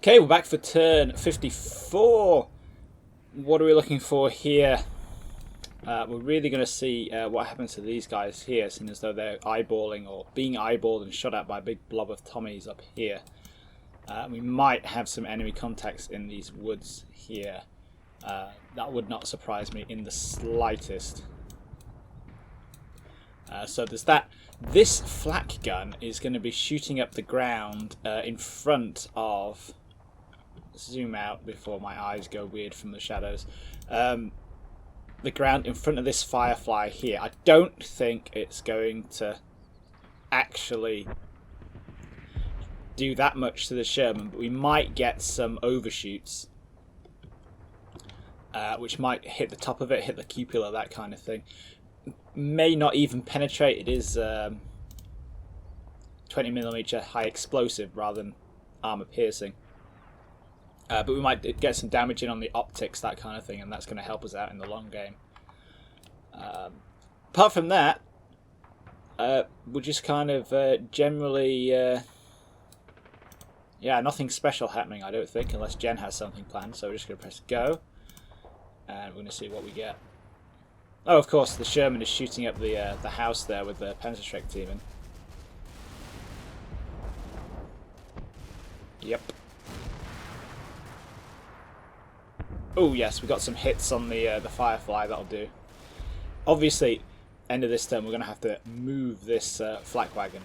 Okay, we're back for turn 54. What are we looking for here? We're really going to see what happens to these guys here, seeing as though they're eyeballing or being eyeballed and shot at by a big blob of Tommies up here. We might have some enemy contacts in these woods here. That would not surprise me in the slightest. So there's that. This flak gun is going to be shooting up the ground in front of... Zoom out before my eyes go weird from the shadows. The ground in front of this firefly here. I don't think it's going to actually do that much to the Sherman, but we might get some overshoots, which might hit the top of it, hit the cupola, that kind of thing. May not even penetrate. It is 20mm high explosive rather than armor piercing. But we might get some damage in on the optics, that kind of thing, and that's going to help us out in the long game. Apart from that, we're just kind of generally... yeah, nothing special happening, I don't think, unless Jen has something planned. So we're just going to press go, and we're going to see what we get. Oh, of course, the Sherman is shooting up the house there with the Panzerschreck team in. Yep. Oh yes, we got some hits on the Firefly. That'll do. Obviously, end of this turn, we're going to have to move this flak wagon.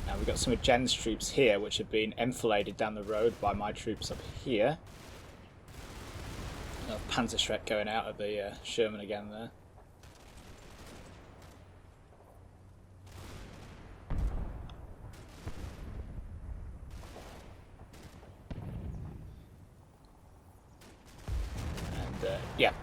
Now we've got some of Jen's troops here, which have been enfiladed down the road by my troops up here. Panzerschreck going out of the Sherman again there. Yeah,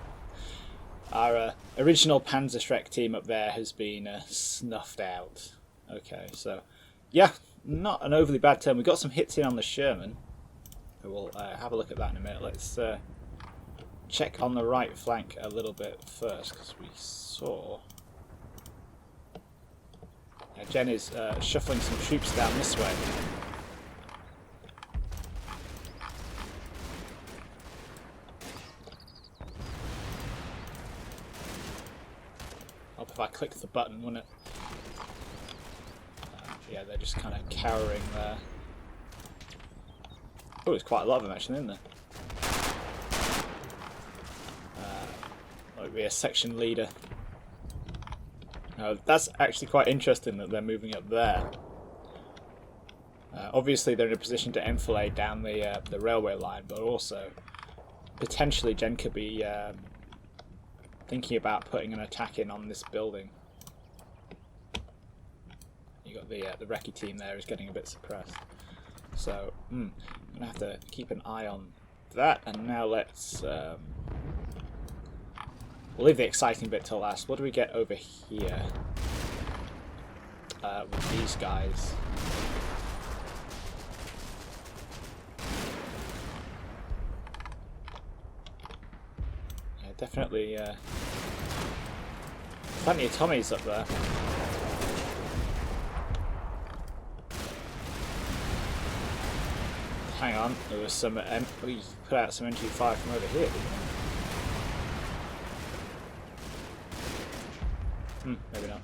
our original Panzerschreck team up there has been snuffed out. Okay, so yeah, not an overly bad turn. We got some hits in on the Sherman. We'll have a look at that in a minute. Let's check on the right flank a little bit first, because we saw Jen is shuffling some troops down this way. If I click the button, wouldn't it? Yeah, they're just kind of cowering there. Oh, there's quite a lot of them actually, isn't there? Might be a section leader. That's actually quite interesting that they're moving up there. Obviously, they're in a position to enfilade down the railway line, but also potentially Jen could be thinking about putting an attack in on this building. You got the recce team there is getting a bit suppressed, so I'm gonna have to keep an eye on that. And now let's we'll leave the exciting bit till last. What do we get over here with these guys? Definitely plenty of Tommies up there. Hang on, there was some... we put out some NG5 from over here, didn't we? Maybe not.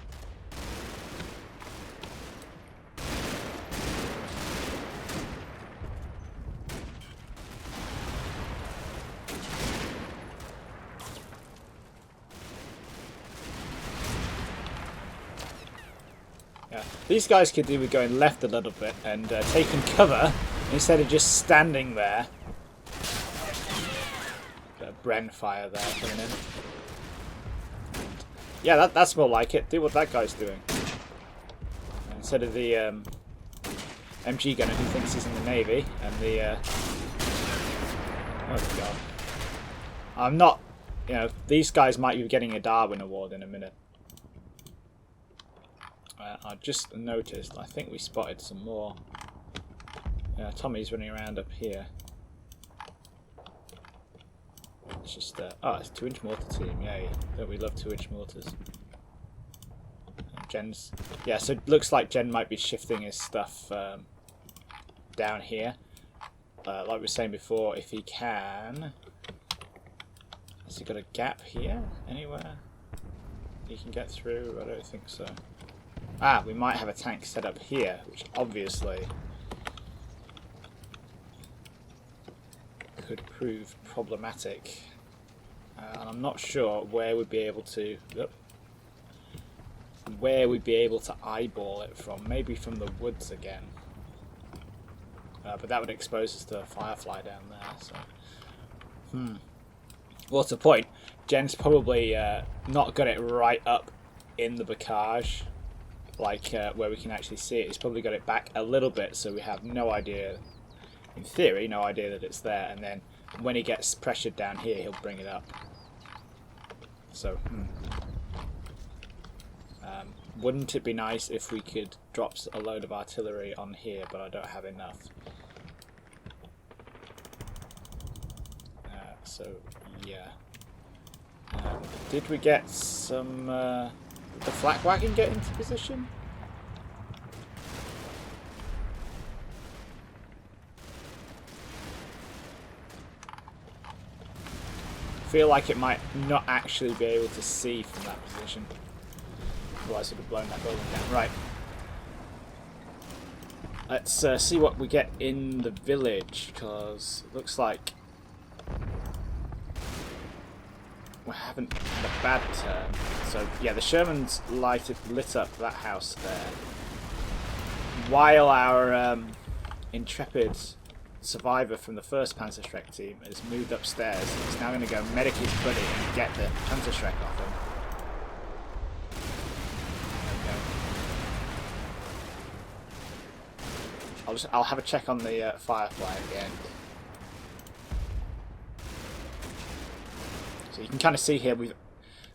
Yeah. These guys could do with going left a little bit and taking cover instead of just standing there. Bit of Bren fire there coming in. Yeah, that's more like it. Do what that guy's doing. Instead of the MG gunner who thinks he's in the Navy and the... oh god. I'm not... You know, these guys might be getting a Darwin Award in a minute. I just noticed, I think we spotted some more. Tommy's running around up here. Let's just oh, it's 2-inch mortar team, yay. Don't we love 2-inch mortars? And Jen's, yeah, so it looks like Jen might be shifting his stuff down here. Like we were saying before, if he can... Has he got a gap here anywhere he can get through? I don't think so. Ah, we might have a tank set up here, which obviously could prove problematic. And I'm not sure where we'd be able to eyeball it from. Maybe from the woods again. But that would expose us to a firefly down there. So, what's the point? Jen's probably not got it right up in the bocage, like where we can actually see it. He's probably got it back a little bit, so we have no idea, in theory, no idea that it's there. And then when he gets pressured down here, he'll bring it up. So, wouldn't it be nice if we could drop a load of artillery on here, but I don't have enough. So, yeah. Did we get some... did the flak wagon get into position? I feel like it might not actually be able to see from that position. Otherwise it would have blown that building down. Right. Let's see what we get in the village, because it looks like we haven't had a bad turn. So yeah, the Sherman's lit up that house there, while our intrepid survivor from the first Panzerschreck team has moved upstairs. He's now going to go medic his buddy and get the Panzerschreck off him. There we go. I'll have a check on the Firefly again. So you can kind of see here we've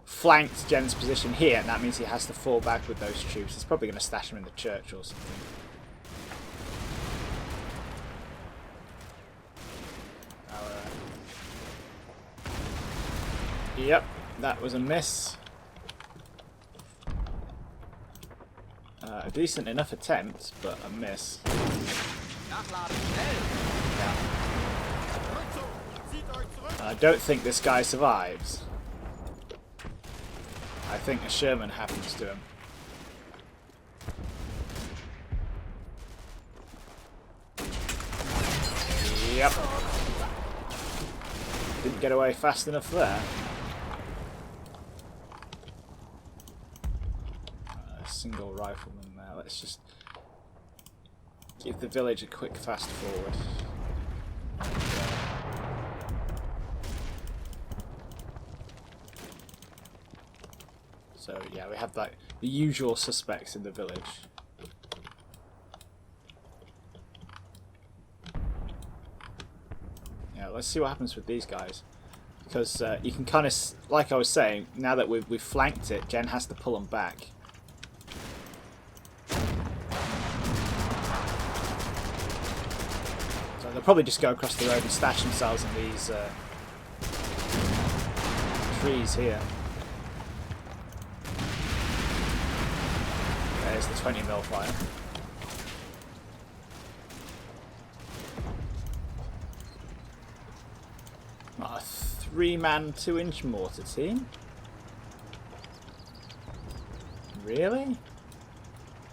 flanked Jen's position here, and that means he has to fall back with those troops. He's probably going to stash them in the church or something. Yep, that was a miss. A decent enough attempt, but a miss. Yeah. I don't think this guy survives. I think a Sherman happens to him. Yep. Didn't get away fast enough there. Single rifleman there. Let's just give the village a quick fast forward. So yeah, we have like the usual suspects in the village. Yeah, let's see what happens with these guys, because you can kind of, like I was saying, now that we've flanked it, Jen has to pull them back. So they'll probably just go across the road and stash themselves in these trees here. There's the 20mm fire. A 3-man 2-inch mortar team? Really?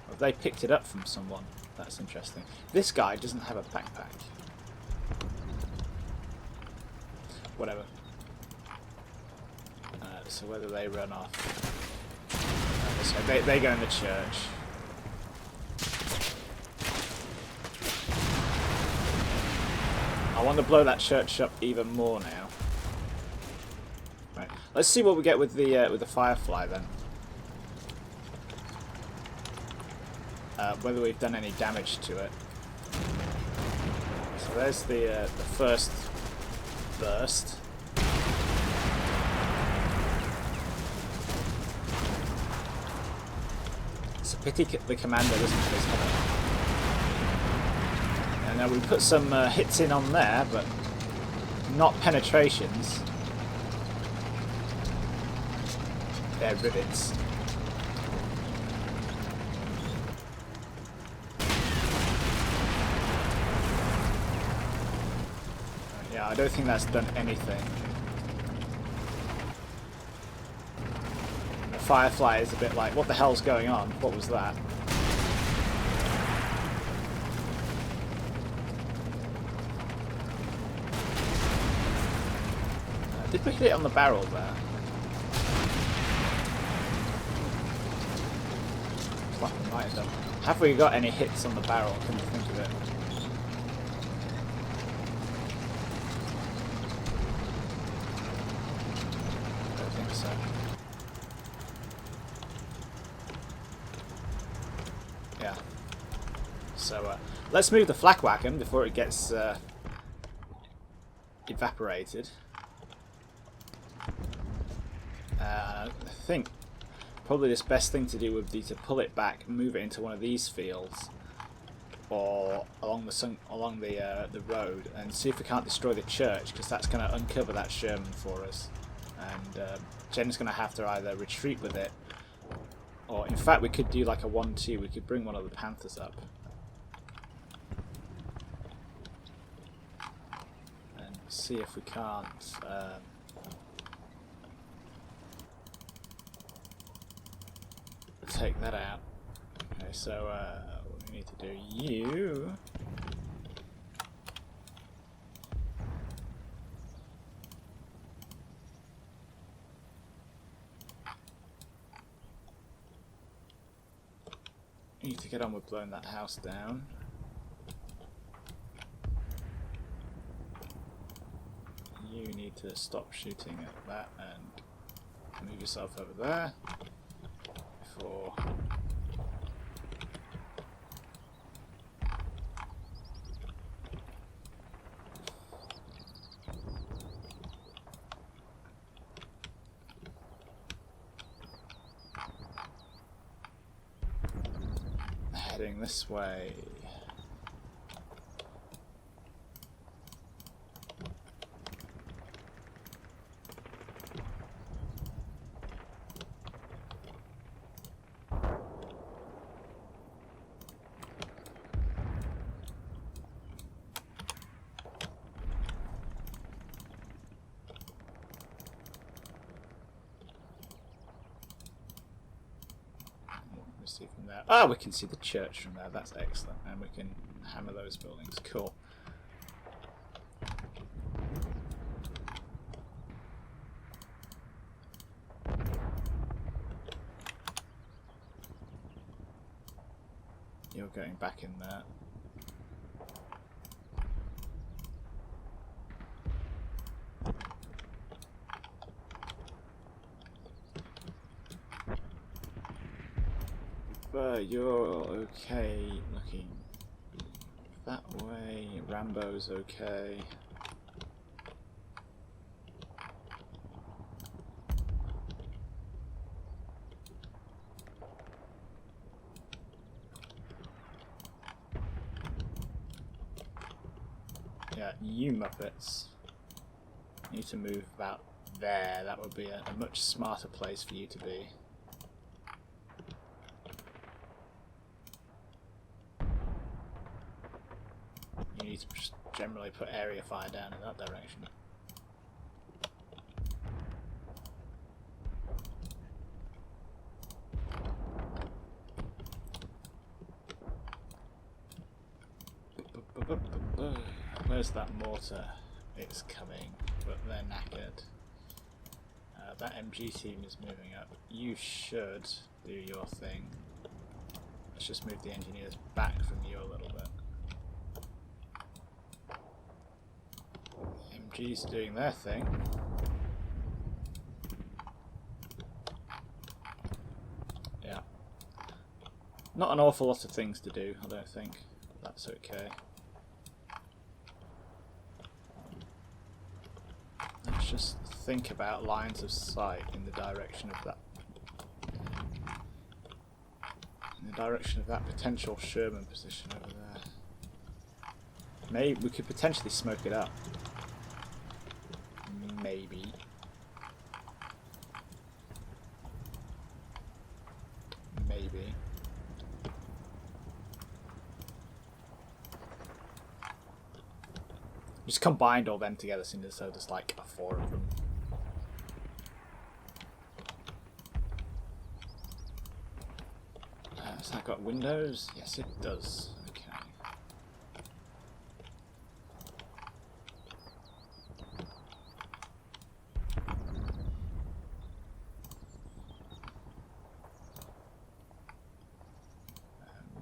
Have they picked it up from someone? That's interesting. This guy doesn't have a backpack. Whatever. So whether they run off... So they go in the church. I want to blow that church up even more now. Right. Let's see what we get with the Firefly then. Whether we've done any damage to it. So there's the first burst. It's a pity the commander doesn't put his head up. And now we put some hits in on there, but not penetrations. their rivets. Yeah, I don't think that's done anything. The Firefly is a bit like, what the hell's going on? What was that? Did we hit it on the barrel there? Looks like we might have done. Have we got any hits on the barrel? Can you think of it? I don't think so. Yeah. So let's move the flak wagon before it gets evaporated. I think probably this best thing to do would be to pull it back, move it into one of these fields, or along the road, and see if we can't destroy the church, because that's going to uncover that Sherman for us. And Jen's going to have to either retreat with it, or in fact we could do like a 1-2. We could bring one of the Panthers up and see if we can't. Take that out. Okay, so what we need to do, you need to get on with blowing that house down. You need to stop shooting at that and move yourself over there. For heading this way. See from there. Ah, we can see the church from there. That's excellent, and we can hammer those buildings. Cool. You're going back in there. But you're okay looking that way. Rambo's okay. Yeah, you Muppets need to move about there. That would be a much smarter place for you to be. You need to generally put area fire down in that direction. Where's that mortar? It's coming, but they're knackered. That MG team is moving up. You should do your thing. Let's just move the engineers back from you a little bit. MG's doing their thing. Yeah. Not an awful lot of things to do, I don't think. That's okay. Let's just think about lines of sight in the direction of that. In the direction of that potential Sherman position over there. Maybe we could potentially smoke it up. Maybe. Just combined all them together, so there's like 4 of them. Has that got windows? Yes, it does. Okay.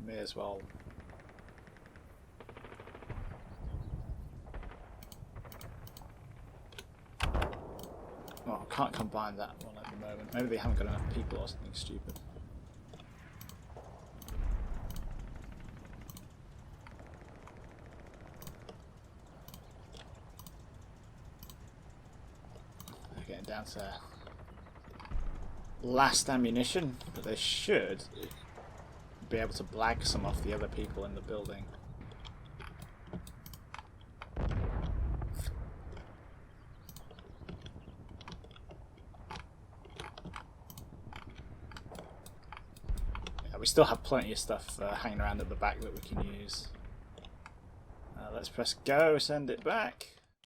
May as well. Oh, I can't combine that one at the moment. Maybe they haven't got enough people or something stupid. They're getting down to last ammunition, but they should be able to blag some off the other people in the building. We still have plenty of stuff hanging around at the back that we can use. Let's press go, send it back.